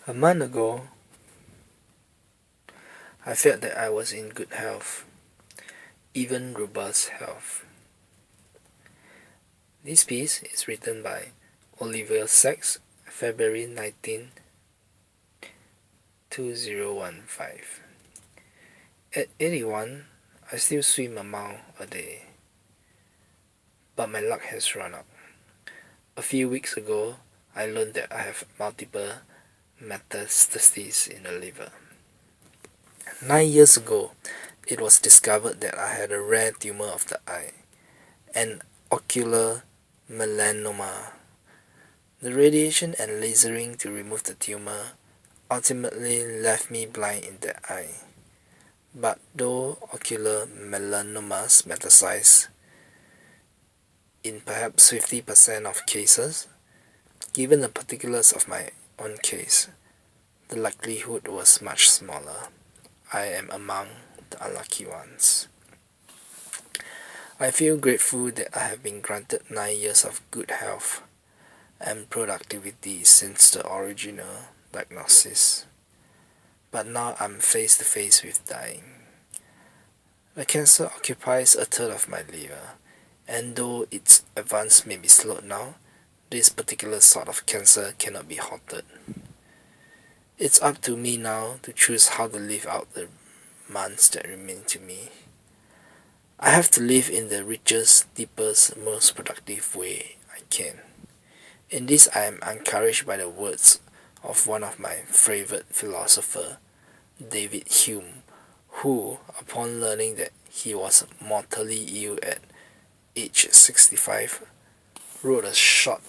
A month ago, I felt that I was in good health, even robust health. This piece is written by Oliver Sacks, February 19, 2015. At 81, I still swim a mile a day, but my luck has run out. A few weeks ago, I learned that I have multiple metastases in the liver. 9 years ago, it was discovered that I had a rare tumor of the eye, an ocular melanoma. The radiation and lasering to remove the tumor ultimately left me blind in the eye. But though ocular melanomas metastasize in perhaps 50% of cases, given the particulars of my own case, the likelihood was much smaller. I am among the unlucky ones. I feel grateful that I have been granted 9 years of good health and productivity since the original diagnosis. But now I'm face to face with dying. The cancer occupies a third of my liver, and though its advance may be slowed now, this particular sort of cancer cannot be halted. It's up to me now to choose how to live out the months that remain to me. I have to live in the richest, deepest, most productive way I can. In this I am encouraged by the words of one of my favorite philosophers, David Hume, who, upon learning that he was mortally ill at age 65, wrote a short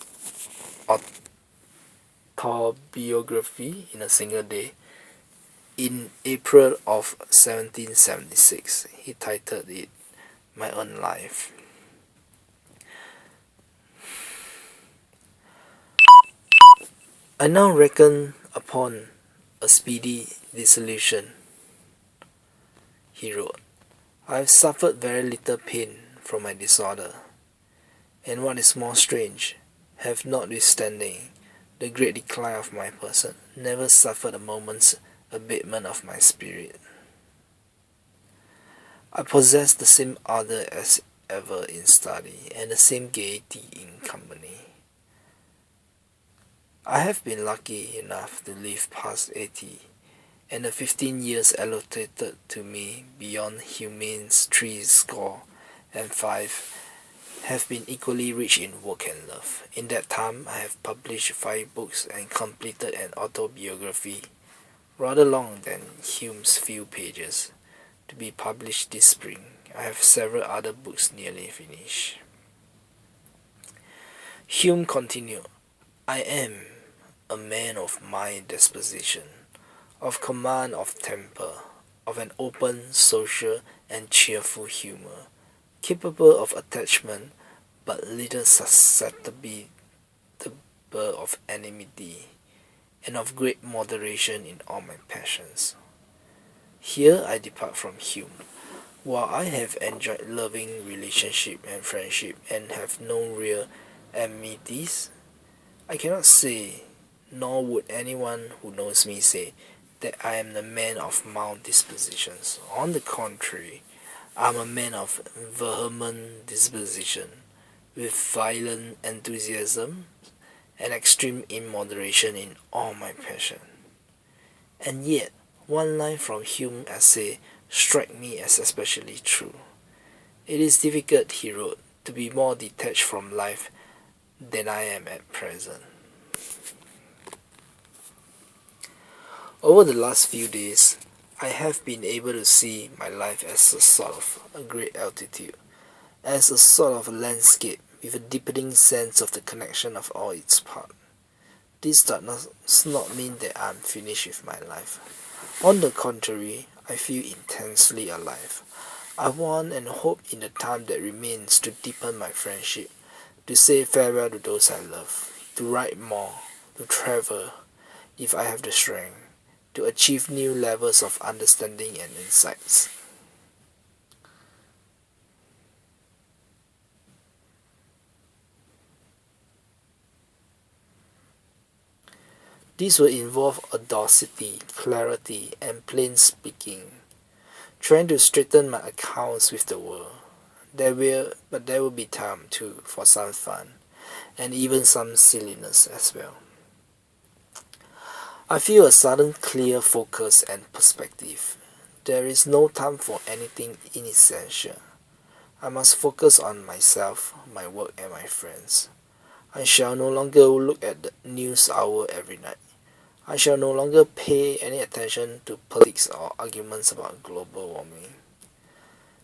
autobiography in a single day. In April of 1776, he titled it My Own Life. I now reckon upon a speedy dissolution, he wrote. I have suffered very little pain from my disorder, and what is more strange, have notwithstanding the great decline of my person, never suffered a moment's abatement of my spirit. I possess the same ardour as ever in study, and the same gaiety in company. I have been lucky enough to live past 80, and the 15 years allocated to me beyond Hume's 65 have been equally rich in work and love. In that time, I have published 5 books and completed an autobiography, rather long than Hume's few pages, to be published this spring. I have several other books nearly finished. Hume continued, I am a man of mild disposition, of command of temper, of an open, social, and cheerful humour, capable of attachment, but little susceptible of enmity, and of great moderation in all my passions. Here I depart from Hume. While I have enjoyed loving relationship and friendship, and have no real enmities, I cannot say, nor would anyone who knows me say, that I am the man of mild dispositions. On the contrary, I am a man of vehement disposition, with violent enthusiasm and extreme immoderation in all my passion. And yet, one line from Hume's essay struck me as especially true. It is difficult, he wrote, to be more detached from life than I am at present. Over the last few days, I have been able to see my life as a sort of a great altitude, as a sort of a landscape with a deepening sense of the connection of all its parts. This does not mean that I am finished with my life. On the contrary, I feel intensely alive. I want and hope in the time that remains to deepen my friendship, to say farewell to those I love, to write more, to travel, if I have the strength, to achieve new levels of understanding and insights. These will involve audacity, clarity, and plain speaking, trying to straighten my accounts with the world. But there will be time too for some fun, and even some silliness as well. I feel a sudden clear focus and perspective. There is no time for anything inessential. I must focus on myself, my work, and my friends. I shall no longer look at the news hour every night. I shall no longer pay any attention to politics or arguments about global warming.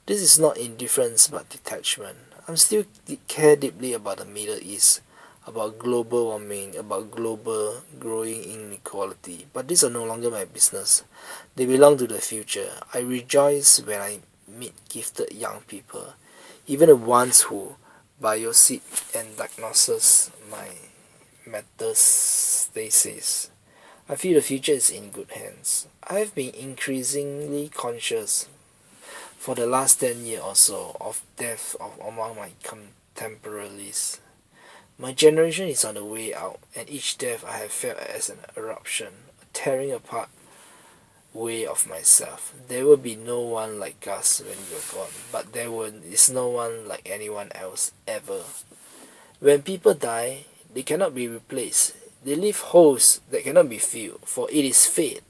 This is not indifference but detachment. I'm still care deeply about the Middle East, about global warming, about global growing inequality, but these are no longer my business. They belong to the future. I rejoice when I meet gifted young people, even the ones who biopsy and diagnoses my metastasis. I feel the future is in good hands. I have been increasingly conscious for the last 10 years or so of death among my contemporaries. My generation is on the way out, and each death I have felt as an eruption, a tearing apart way of myself. There will be no one like us when we are gone, but is no one like anyone else ever. When people die, they cannot be replaced. They leave holes that cannot be filled, for it is fate,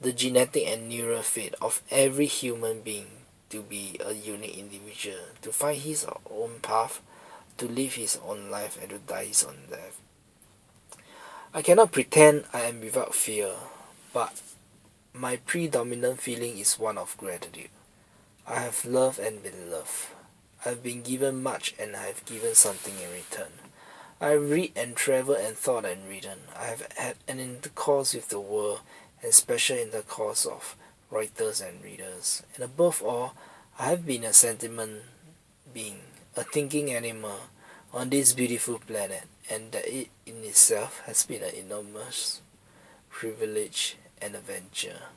the genetic and neural fate of every human being, to be a unique individual, to find his or own path, to live his own life, and to die his own death. I cannot pretend I am without fear, but my predominant feeling is one of gratitude. I have loved and been loved. I have been given much and I have given something in return. I have read and travelled and thought and written. I have had an intercourse with the world, and special intercourse of writers and readers. And above all, I have been a sentiment being, a thinking animal on this beautiful planet, and that it in itself has been an enormous privilege and adventure.